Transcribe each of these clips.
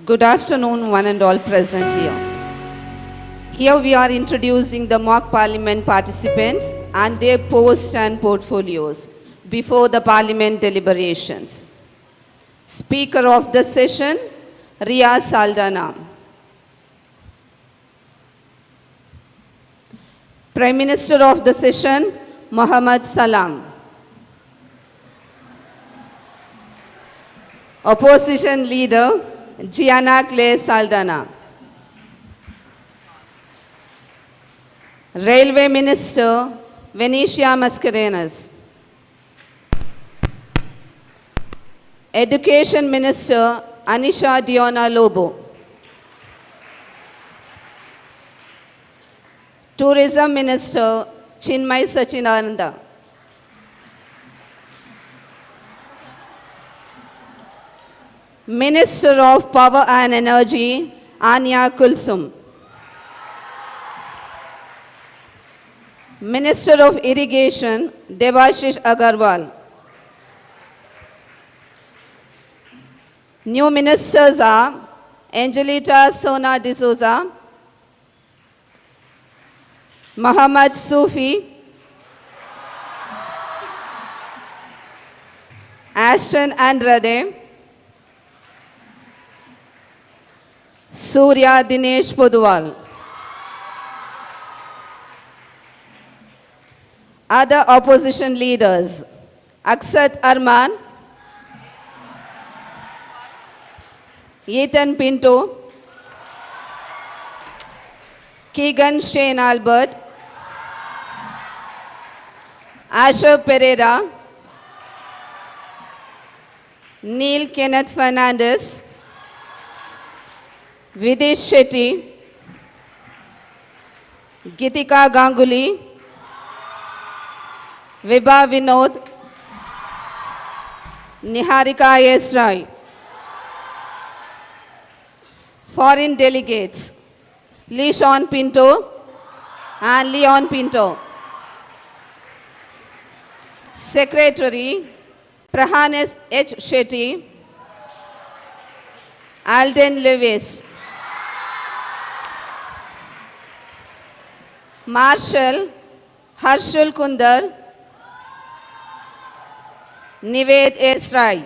Good afternoon, one and all present here. Here we are introducing the mock parliament participants and their posts and portfolios before the parliament deliberations. Speaker of the session, Ria Saldana. Prime Minister of the session, Muhammad Salam. Opposition Leader, Gianna Clay Saldana. Railway Minister, Venetia Mascarenas. Education Minister, Anisha Diona Lobo. Tourism Minister, Chinmay Sachinananda. Minister of Power and Energy, Anya Kulsum. Minister of Irrigation, Debashish Agarwal. New ministers are Angelita Sona D'Souza, Muhammad Sufi, Ashton Andrade, Surya Dinesh Podwal. Other opposition leaders, Aksat Arman, Ethan Pinto, Keegan Shane Albert, Asher Pereira, Neil Kenneth Fernandez, Videsh Shetty, Gitika Ganguly, Vibha Vinod, Niharika S. Rai. Foreign delegates, Leon Pinto and Leon Pinto. Secretary, Prahanes H. Shetty, Alden Lewis. Marshal, Harshul Kundar, Nived S. Rai.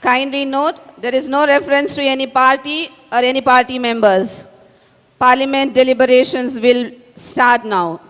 Kindly note, there is no reference to any party or any party members. Parliament deliberations will start now.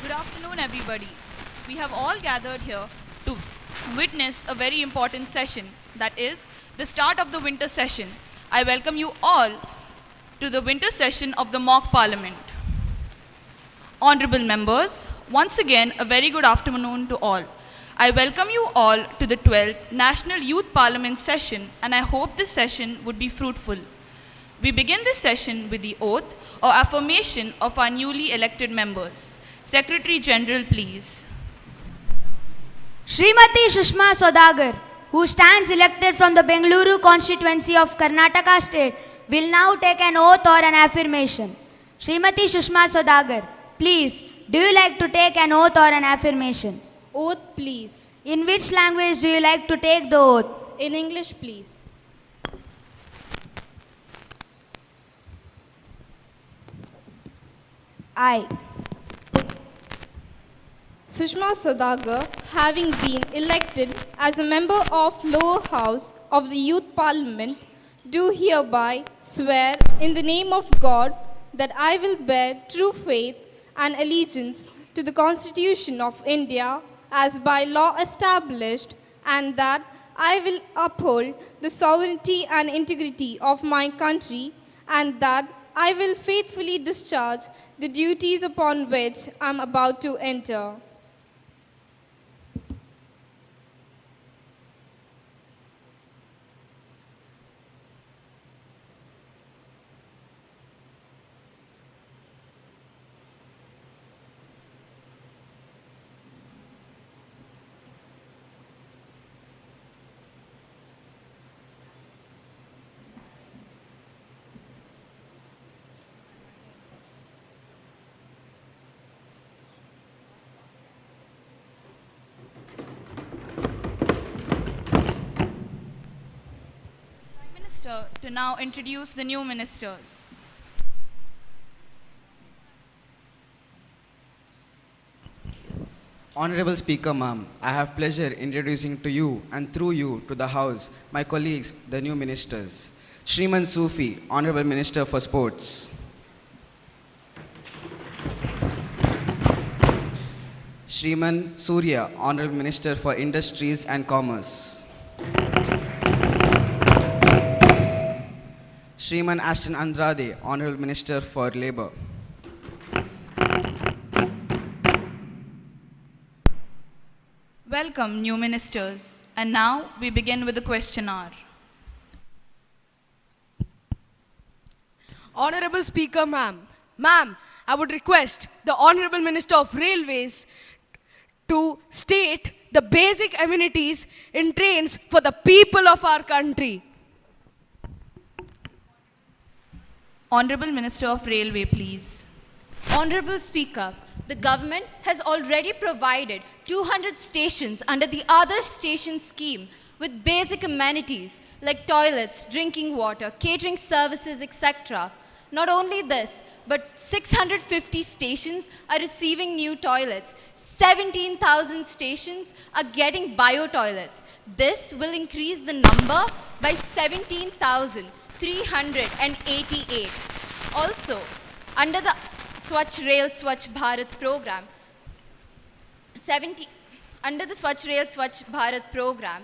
Good afternoon, everybody. We have all gathered here to witness a very important session, that is, the start of the winter session. I welcome you all to the winter session of the mock parliament. Honorable members, once again, a very good afternoon to all. I welcome you all to the 12th National Youth Parliament session, and I hope this session would be fruitful. We begin this session with the oath or affirmation of our newly elected members. Secretary General, please. Srimati Sushma Sodagar, who stands elected from the Bengaluru constituency of Karnataka state, will now take an oath or an affirmation. Srimati Sushma Sodagar, please, do you like to take an oath or an affirmation? Oath, please. In which language do you like to take the oath? In English, please. I. Sushma Sodagar, having been elected as a member of lower house of the Youth Parliament, do hereby swear in the name of God that I will bear true faith and allegiance to the Constitution of India as by law established, and that I will uphold the sovereignty and integrity of my country, and that I will faithfully discharge the duties upon which I am about to enter. Prime Minister to now introduce the new ministers. Honorable Speaker, ma'am, I have pleasure introducing to you and through you to the House my colleagues, the new ministers. Shriman Sufi, Honorable Minister for Sports. Shriman Surya, Honorable Minister for Industries and Commerce. Shriman Ashton Andrade, Honorable Minister for Labour. Welcome, new ministers. And now we begin with the question hour. Honorable Speaker, ma'am. Ma'am, I would request the Honorable Minister of Railways to state the basic amenities in trains for the people of our country. Honorable Minister of Railway, please. Honorable Speaker, the government has already provided 200 stations under the Other Station scheme with basic amenities like toilets, drinking water, catering services, etc. Not only this, but 650 stations are receiving new toilets. 17,000 stations are getting bio-toilets. This will increase the number by 17,388. Also, under the Swachh Rail Swachh Bharat program, under the Swachh Rail Swachh Bharat program,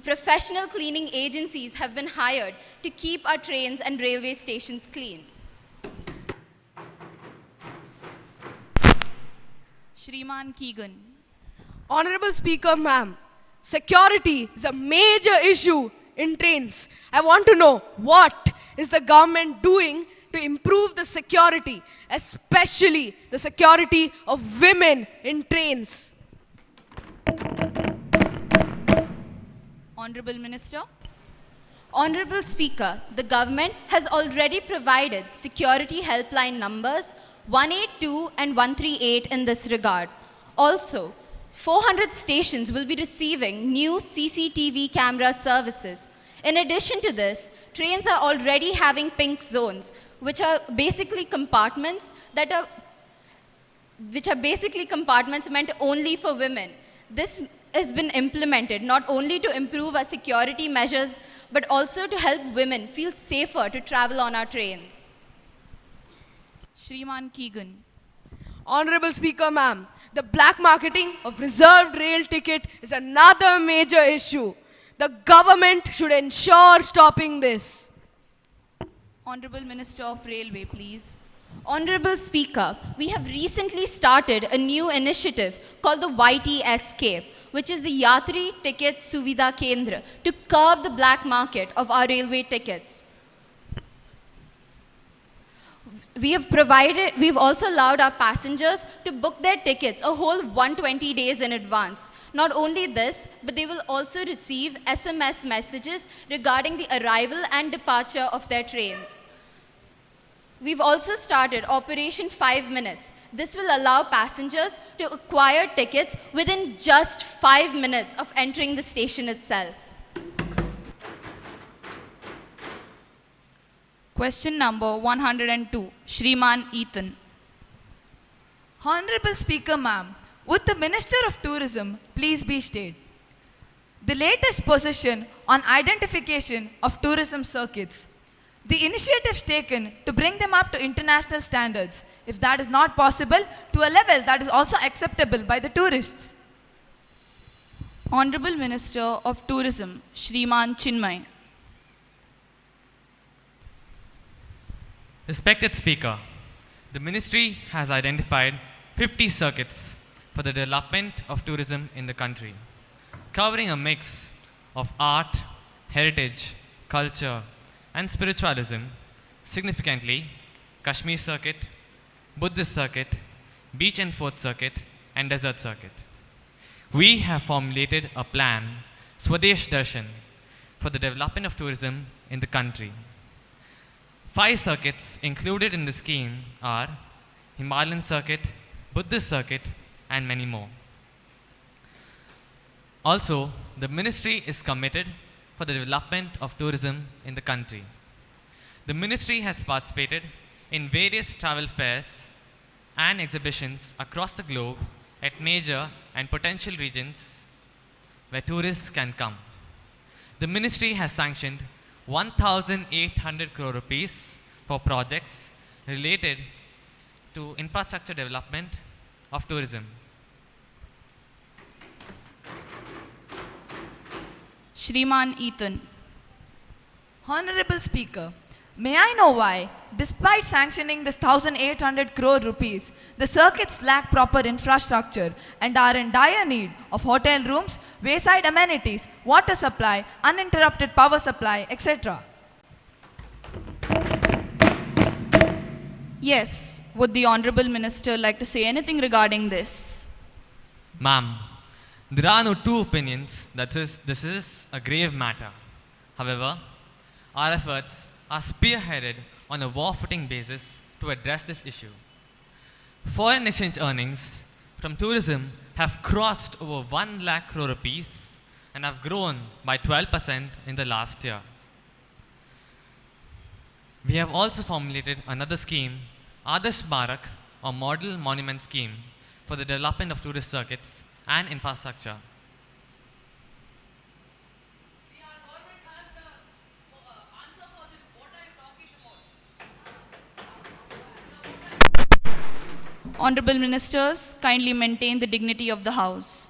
professional cleaning agencies have been hired to keep our trains and railway stations clean. Shriman Keegan. Honorable Speaker, ma'am, security is a major issue in trains. I want to know what is the government doing to improve the security, especially the security of women in trains. Honorable Minister. Honorable Speaker, the government has already provided security helpline numbers 182 and 138 in this regard. Also, 400 stations will be receiving new CCTV camera services. In addition to this, trains are already having pink zones, which are basically compartments meant only for women. This has been implemented not only to improve our security measures, but also to help women feel safer to travel on our trains. Shriman Keegan. Honorable Speaker, ma'am, the black marketing of reserved rail ticket is another major issue. The government should ensure stopping this. Honorable Minister of Railway, please. Honorable Speaker, we have recently started a new initiative called the YTSK, which is the Yatri Ticket Suvidha Kendra, to curb the black market of our railway tickets. We've also allowed our passengers to book their tickets a whole 120 days in advance. Not only this, but they will also receive SMS messages regarding the arrival and departure of their trains. We've also started Operation 5 Minutes. This will allow passengers to acquire tickets within just 5 minutes of entering the station itself. Question number 102, Shriman Ethan. Honorable Speaker, ma'am, would the Minister of Tourism please be stated? The latest position on identification of tourism circuits, the initiatives taken to bring them up to international standards, if that is not possible, to a level that is also acceptable by the tourists. Honorable Minister of Tourism, Shriman Chinmay. Respected Speaker, the Ministry has identified 50 circuits for the development of tourism in the country, covering a mix of art, heritage, culture, and spiritualism. Significantly, Kashmir Circuit, Buddhist Circuit, Beach and Fort Circuit, and Desert Circuit. We have formulated a plan, Swadesh Darshan, for the development of tourism in the country. 5 circuits included in the scheme are Himalayan Circuit, Buddhist Circuit, and many more. Also, the Ministry is committed for the development of tourism in the country. The Ministry has participated in various travel fairs and exhibitions across the globe at major and potential regions where tourists can come. The Ministry has sanctioned 1,800 crore rupees for projects related to infrastructure development of tourism. Shriman Ethan. Honorable Speaker, may I know why, despite sanctioning this 1,800 crore rupees, the circuits lack proper infrastructure and are in dire need of hotel rooms, wayside amenities, water supply, uninterrupted power supply, etc.? Yes, would the Honorable Minister like to say anything regarding this? Ma'am, there are no two opinions that this is a grave matter. However, our efforts are spearheaded on a war-footing basis to address this issue. Foreign exchange earnings from tourism have crossed over 1 lakh crore rupees and have grown by 12% in the last year. We have also formulated another scheme, Adarsh Smarak, or Model Monument Scheme, for the development of tourist circuits and infrastructure. Honorable Ministers, kindly maintain the dignity of the House.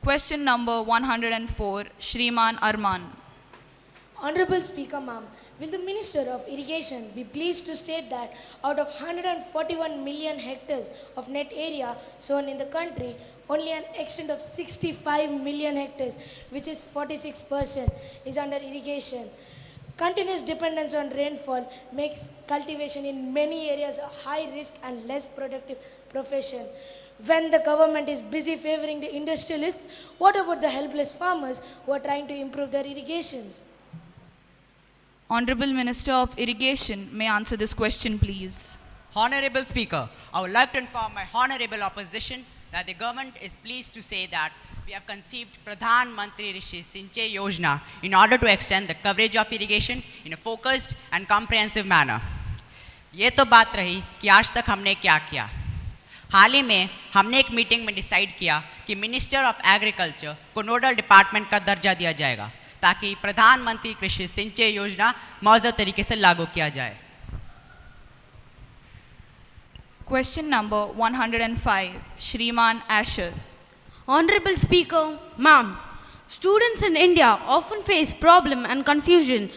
Question number 104, Shriman Arman. Honorable Speaker, ma'am, will the Minister of Irrigation be pleased to state that out of 141 million hectares of net area sown in the country, only an extent of 65 million hectares, which is 46%, is under irrigation. Continuous dependence on rainfall makes cultivation in many areas a high risk and less productive profession. When the government is busy favoring the industrialists, what about the helpless farmers who are trying to improve their irrigations? Honorable Minister of Irrigation may answer this question, please. Honorable Speaker, I would like to inform my honorable opposition that the government is pleased to say that we have conceived Pradhan Mantri Rishi Sinchai Yojana in order to extend the coverage of irrigation in a focused and comprehensive manner. ये तो बात रही कि आज तक हमने क्या किया। हाल ही में हमने एक मीटिंग में डिसाइड किया कि मिनिस्टर ऑफ एग्रीकल्चर को नोडल डिपार्टमेंट का दर्जा दिया जाएगा ताकि प्रधानमंत्री कृषि सिंचाई योजना मौजूद तरीके से लागू किया जाए। Question number 105, Shriman Asher. Honorable Speaker, ma'am, students in India often face problem and confusion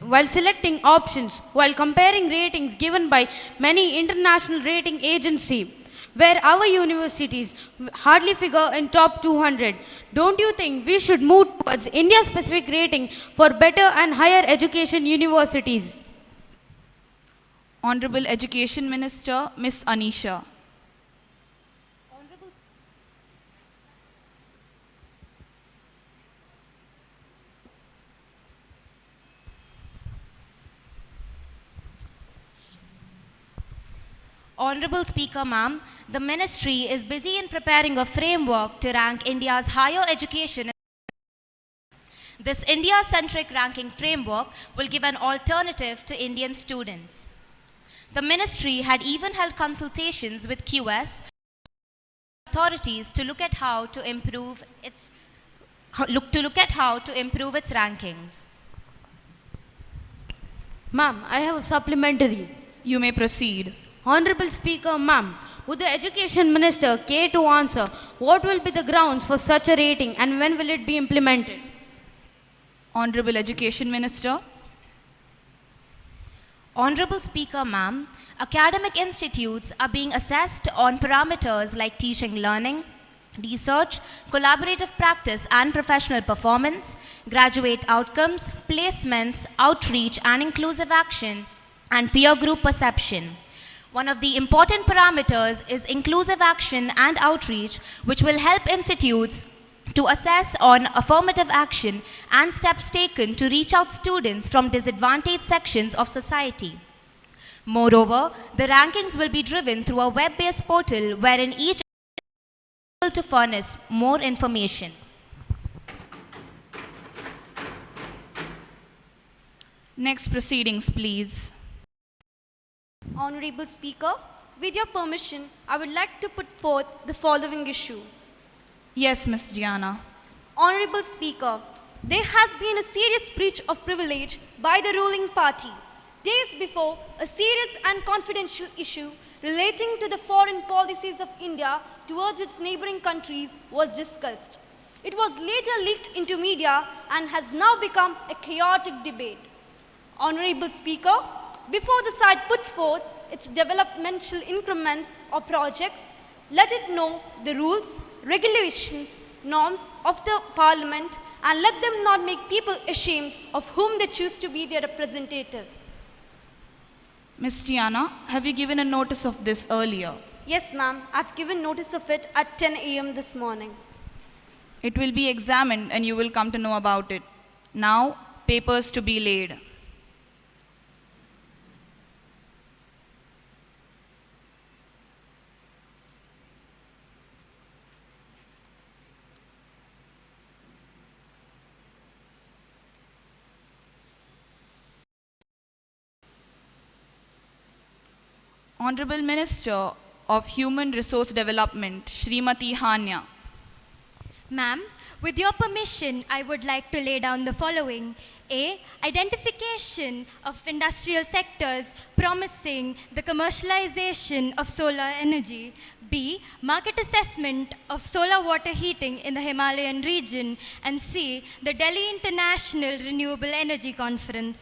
while selecting options, while comparing ratings given by many international rating agencies, where our universities hardly figure in top 200. Don't you think we should move towards India-specific rating for better and higher education universities? Honorable Education Minister, Ms. Anisha. Honorable Speaker, ma'am, the Ministry is busy in preparing a framework to rank India's higher education. This India-centric ranking framework will give an alternative to Indian students. The Ministry had even held consultations with QS authorities to look at how to improve its rankings. Ma'am, I have a supplementary. You may proceed. Honorable Speaker, ma'am, would the Education Minister care to answer what will be the grounds for such a rating and when will it be implemented? Honorable Education Minister. Honorable Speaker, ma'am, academic institutes are being assessed on parameters like teaching learning, research, collaborative practice and professional performance, graduate outcomes, placements, outreach and inclusive action, and peer group perception. One of the important parameters is inclusive action and outreach, which will help institutes to assess on affirmative action and steps taken to reach out students from disadvantaged sections of society. Moreover, the rankings will be driven through a web-based portal wherein each is able to furnish more information. Next proceedings, please. Honorable Speaker, with your permission, I would like to put forth the following issue. Yes, Ms. Gianna. Honorable Speaker, there has been a serious breach of privilege by the ruling party. Days before, a serious and confidential issue relating to the foreign policies of India towards its neighboring countries was discussed. It was later leaked into media and has now become a chaotic debate. Honorable Speaker, before the side puts forth its developmental increments or projects, let it know the rules, regulations, norms of the Parliament, and let them not make people ashamed of whom they choose to be their representatives. Ms. Gianna, have you given a notice of this earlier? Yes, ma'am. I've given notice of it at 10 a.m. this morning. It will be examined and you will come to know about it. Now, papers to be laid. Honorable Minister of Human Resource Development, Srimati Hania. Ma'am, with your permission, I would like to lay down the following. A. Identification of industrial sectors promising the commercialization of solar energy. B. Market assessment of solar water heating in the Himalayan region. And C. The Delhi International Renewable Energy Conference.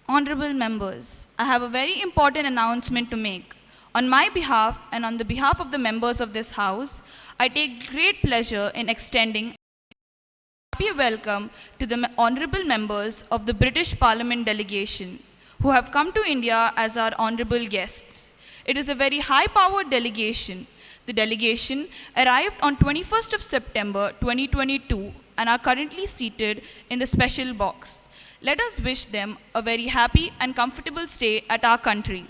Honorable members, I have a very important announcement to make. On my behalf and on the behalf of the members of this House, I take great pleasure in extending a happy welcome to the honorable members of the British Parliament delegation who have come to India as our honorable guests. It is a very high-powered delegation. The delegation arrived on 21st of September 2022 and are currently seated in the special box. Let us wish them a very happy and comfortable stay at our country.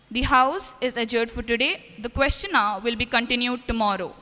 The House is adjourned for today. The question hour will be continued tomorrow.